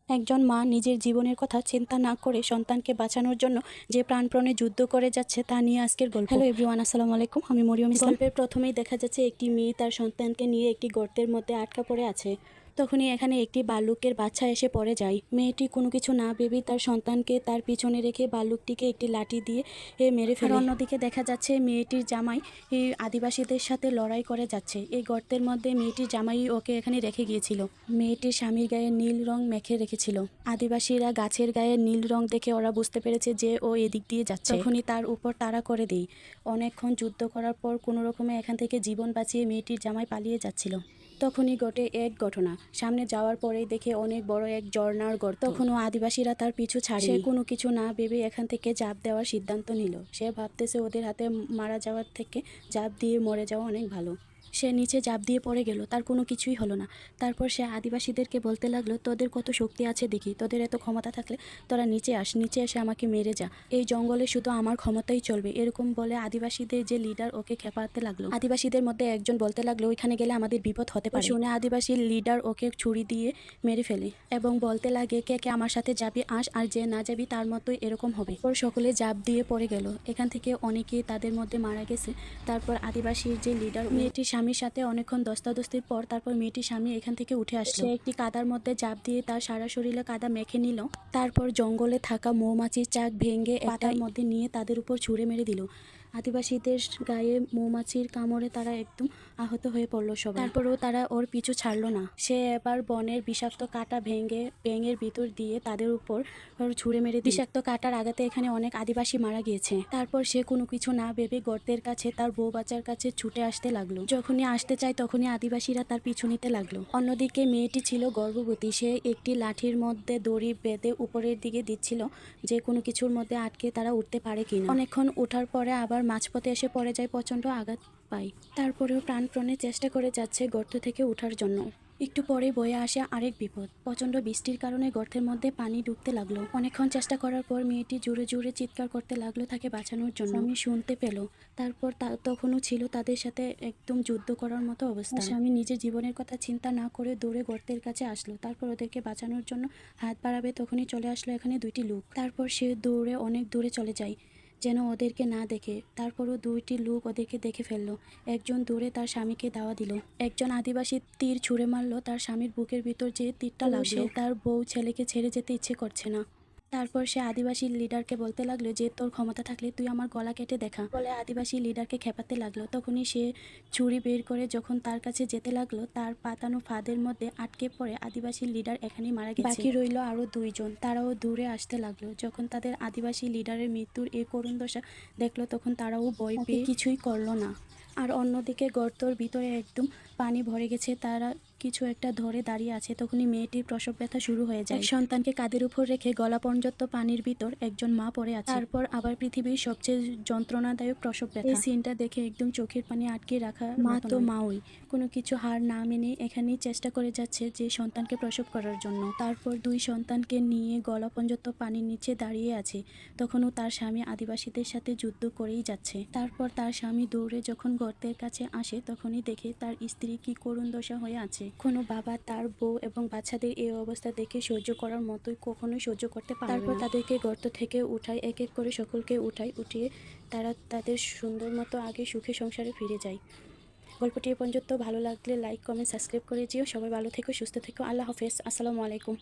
একজন মা নিজের জীবনের কথা চিন্তা না করে সন্তানকে বাঁচানোর জন্য যে প্রাণপণে যুদ্ধ করে যাচ্ছে তা নিয়ে আজকের গল্প। হ্যালো এভরিওয়ান, আসসালামু আলাইকুম। আমি মরিয়ম ইসলাম। গল্পের প্রথমেই দেখা যাচ্ছে একটি মেয়ে তার সন্তানকে নিয়ে একটি গর্তের মধ্যে আটকা পড়ে আছে। তখনই এখানে একটি ভাল্লুকের বাচ্চা এসে পড়ে যায়। মেয়েটি কোনো কিছু না ভেবেই তার সন্তানকে তার পিছনে রেখে ভাল্লুকটিকে একটি লাঠি দিয়ে মেরে ফেলে। অন্যদিকে দেখা যাচ্ছে মেয়েটির জামাই আদিবাসীদের সাথে লড়াই করে যাচ্ছে। এই গর্তের মধ্যে মেয়েটির জামাই ওকে এখানে রেখে গিয়েছিল। মেয়েটির স্বামীর গায়ে নীল রং মেখে রেখেছিল। আদিবাসীরা গাছের গায়ে নীল রং দেখে ওরা বুঝতে পেরেছে যে ও এদিক দিয়ে যাচ্ছে। তখনই তার উপর তাড়া করে দেয়। অনেকক্ষণ যুদ্ধ করার পর কোনো রকমে এখান থেকে জীবন বাঁচিয়ে মেয়েটির জামাই পালিয়ে যাচ্ছিল। তখনই ঘটে এক ঘটনা। সামনে যাওয়ার পরেই দেখে অনেক বড় এক ঝর্ণার গর্ত। তখনও আদিবাসীরা তার পিছু ছাড়ে। সে কোনো কিছু না ভেবে এখান থেকে ঝাঁপ দেওয়ার সিদ্ধান্ত নিল। সে ভাবতেছে ওদের হাতে মারা যাওয়ার থেকে ঝাঁপ দিয়ে মরে যাওয়া অনেক ভালো। সে নিচে ঝাঁপ দিয়ে পড়ে গেল, তার কোনো কিছুই হলো না। তারপর সে আদিবাসীদেরকে বলতে লাগলো, তোদের কত শক্তি আছে দেখি, তোদের এত ক্ষমতা থাকলে তোরা নিচে এসে আমাকে মেরে যা। এই জঙ্গলে শুধু আমার ক্ষমতাই চলবে, এরকম বলে আদিবাসীদের যে লিডার ওকে খেপাতে লাগলো। আদিবাসীদের মধ্যে একজন বলতে লাগলো, ওইখানে গেলে আমাদের বিপদ হতে পারে। শুনে আদিবাসীর লিডার ওকে ছুরি দিয়ে মেরে ফেলে এবং বলতে লাগে, কে কে আমার সাথে যাবি আস, আর যে না যাবি তার মতোই এরকম হবে। ওর সকলে ঝাঁপ দিয়ে পড়ে গেল। এখান থেকে অনেকেই তাদের মধ্যে মারা গেছে। তারপর আদিবাসীর যে লিডার, মেয়েটির স্বামীর সাথে অনেকক্ষণ দস্তাদস্তির পর তারপর মেয়েটির স্বামী এখান থেকে উঠে আসলো। সে একটি কাদার মধ্যে ঝাঁপ দিয়ে তার সারা শরীরে কাদা মেখে নিল। তারপর জঙ্গলে থাকা মৌমাছির চাক ভেঙে পাতার মধ্যে নিয়ে তাদের উপর ছুঁড়ে মেরে দিল। আদিবাসীদের গায়ে মৌমাছির কামড়ে তারা একদম আহত হয়ে পড়লো সবাই। তারপরেও তারা ওর পিছু ছাড়লো না। সে এবার বনের বিষাক্ত কাঁটা ভেঙে ব্যাঙের ভিতর দিয়ে তাদের উপর ছুঁড়ে মেরে বিষাক্ত কাঁটার আঘাতে এখানে অনেক আদিবাসী মারা গিয়েছে। তারপর সে কোনো কিছু না ভেবে গর্তের কাছে তার বউ বাচ্চার কাছে ছুটে আসতে লাগলো। যখনই আসতে চায় তখনই আদিবাসীরা তার পিছু নিতে লাগলো। অন্যদিকে মেয়েটি ছিল গর্ভবতী। সে একটি লাঠির মধ্যে দড়ি বেঁধে উপরের দিকে দিচ্ছিল, যে কোনো কিছুর মধ্যে আটকে তারা উঠতে পারে কিনা। অনেকক্ষণ ওঠার পরে আবার মাঝপথে এসে পড়ে যায়, প্রচন্ড আঘাত পায়। তারপরেও প্রাণপণে চেষ্টা করে যাচ্ছে গর্ত থেকে ওঠার জন্য। একটু পরে বয়ে আসে আরেক বিপদ। প্রচন্ড বৃষ্টির কারণে গর্তের মধ্যে পানি ডুবতে লাগলো। অনেকক্ষণ চেষ্টা করার পর মেয়েটি জোরে জোরে চিৎকার করতে লাগলো তাকে বাঁচানোর জন্য। আমি শুনতে পেল। তারপর তখনও ছিল তাদের সাথে একদম যুদ্ধ করার মতো অবস্থা। আমি নিজের জীবনের কথা চিন্তা না করে দৌড়ে গর্তের কাছে আসলো। তারপর ওদেরকে বাঁচানোর জন্য হাত বাড়াবে তখনই চলে আসলো এখানে দুইটি লোক। তারপর সে দৌড়ে অনেক দূরে চলে যায় যেন ওদেরকে না দেখে। তারপরও দুইটি লোক ওদেরকে দেখে ফেললো। একজন দূরে তার স্বামীকে দাওয়া দিল। একজন আদিবাসী তীর ছুঁড়ে মারলো তার স্বামীর বুকের ভিতর, যে তীরটা লাগলো তার বউ ছেলেকে ছেড়ে যেতে ইচ্ছে করছে না। তারপর সে আদিবাসী লিডারকে বলতে লাগলো যে তোর ক্ষমতা থাকলে তুই আমার গলা কেটে দেখা, বলে আদিবাসী লিডারকে খেপাতে লাগলো। তখনই সে ছুরি বের করে যখন তার কাছে যেতে লাগলো, তার পাতানো ফাঁদের মধ্যে আটকে পড়ে আদিবাসী লিডার এখানেই মারা গেছে। বাকি রইল আরো দুইজন। তারাও দূরে আসতে লাগলো। যখন তাদের আদিবাসী লিডারের মৃত্যুর এই করুণ দশা দেখলো তখন তারাও ভয় পেয়ে কিছুই করলো না। আর অন্যদিকে গর্তর ভিতরে একদম পানি ভরে গেছে। তারা কিছু একটা ধরে দাঁড়িয়ে আছে। তখনই মেয়েটির প্রসব ব্যথা শুরু হয়ে যায়। সন্তানকে কাঁধের উপর রেখে গলা পর্যন্ত পানির ভিতর একজন মা পড়ে আছে। তারপর আবার পৃথিবীর সবচেয়ে যন্ত্রণাদায়ক প্রসব ব্যথা। এই সিনটা দেখে একদম চোখের পানি আটকে রাখা। মা তো মাওই কোনো কিছু হার না মেনে এখানেই চেষ্টা করে যাচ্ছে যে সন্তানকে প্রসব করার জন্য। তারপর দুই সন্তানকে নিয়ে গলা পর্যন্ত পানির নিচে দাঁড়িয়ে আছে। তখনও তার স্বামী আদিবাসীদের সাথে যুদ্ধ করেই যাচ্ছে। তারপর তার স্বামী দৌড়ে যখন গর্তের কাছে আসে তখনই দেখে তার স্ত্রী কি করুণ দশা হয়ে আছে। কোনো বাবা তার বউ এবং বাচ্চাদের এই অবস্থা দেখে সহ্য করার মতোই কখনোই সহ্য করতে পারে না। তারপর তাদেরকে গর্ত থেকে উঠায়, এক এক করে সকলকে উঠিয়ে তারা তাদের সুন্দর মতো আগে সুখে সংসারে ফিরে যায়। গল্পটি এ পর্যন্ত ভালো লাগলে লাইক কমেন্ট সাবস্ক্রাইব করে যেও। সবাই ভালো থেকো, সুস্থ থেকো। আল্লাহ হাফেজ, আসসালামু আলাইকুম।